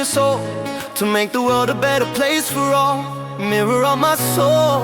soul to make the world a better place for all. Mirror of my soul,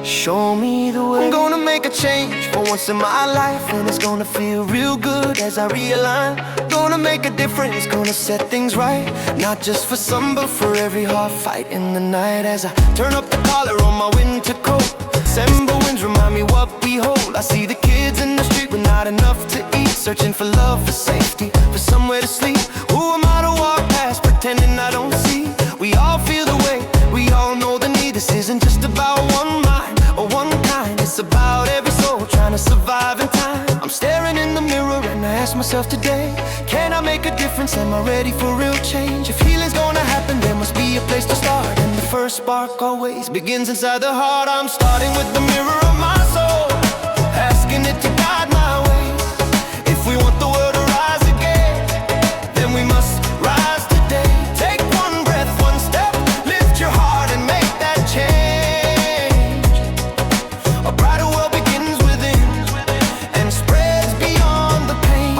show me the way. I'm gonna make a change for once in my life, and it's gonna feel real good as I realign. Gonna make a difference, gonna set things right, not just for some but for every hard fight in the night. As I turn up the collar on my winter coat, December winds remind me what we hold. I see the kids in the street with not enough to eat, searching for love, for safety, for somewhere to sleep. Who am I to walk past pretending I don't see? We all feel the way, we all know the need. This isn't just about one mind or one kind, it's about every soul trying to survive in time. I'm staring in the mirror and I ask myself today, can I make a difference? Am I ready for real change? If healing's gonna happen, there must be a place to start, and the first spark always begins inside the heart. I'm starting with the mirror of my soul, asking it to guide my ways. If we want the world to rise again, then we must rise today. Take one breath, one step, lift your heart and make that change. A brighter world begins within and spreads beyond the pain.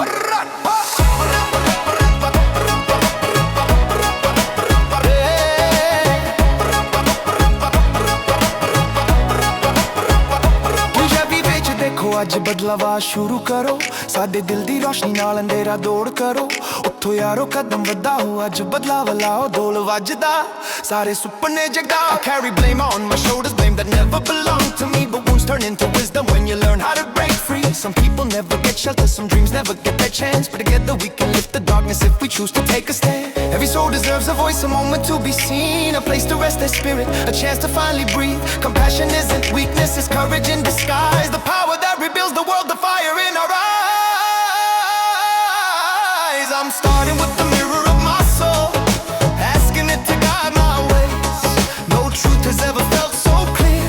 ਅੱਜ ਬਦਲਾਵਾ ਸ਼ੁਰੂ ਕਰੋ, ਸਾਡੇ ਦਿਲ ਦੀ ਰੋਸ਼ਨੀ ਨਾਲ ਅੰਧੇਰਾ ਦੂਰ ਕਰੋ। ਉੱਠੋ ਯਾਰੋ ਕਦਮ ਵਧਾਓ, ਅੱਜ ਬਦਲਾਵ ਲਾਓ, ਢੋਲ ਵੱਜਦਾ ਸਾਰੇ ਸੁਪਨੇ ਜਗਾਓ। I carry blame on my shoulders, blame that never belonged to me, but wounds turn into wisdom when you learn how to break free. Some people never get shelter, some dreams never get their chance, but together we can lift the darkness if we choose to take a stand. Every soul deserves a voice, a moment to be seen, a place to rest their spirit, a chance to finally breathe. Compassion isn't weakness, it's courage in disguise, the power that rebuilds the world, the fire in our eyes. I'm starting with the mirror of my soul, asking it to guide my ways. No truth has ever felt so clear.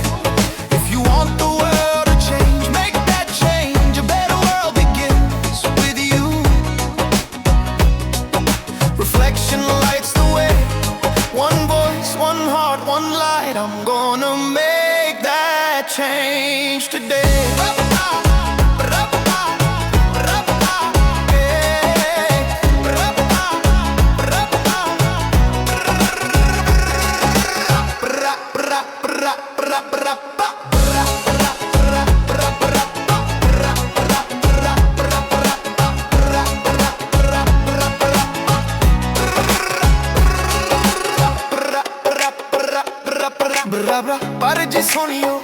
If you want the world to change, make that change. A better world begins with you. Reflection lights the way, one voice, one heart, one light. I'm gonna make that change today. ਪਰ ਜੇ ਸੁਣਿਓ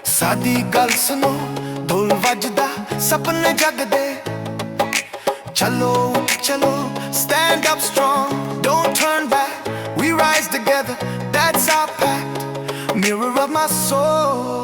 ਸਾਡੀ ਗੱਲ ਸੁਣੋ, ਢੋਲ ਵੱਜਦਾ ਸੁਪਨੇ ਜਗਦੇ। ਚਲੋ ਚਲੋ, stand up strong, don't turn back, we rise together, that's our pact. Mirror of my soul,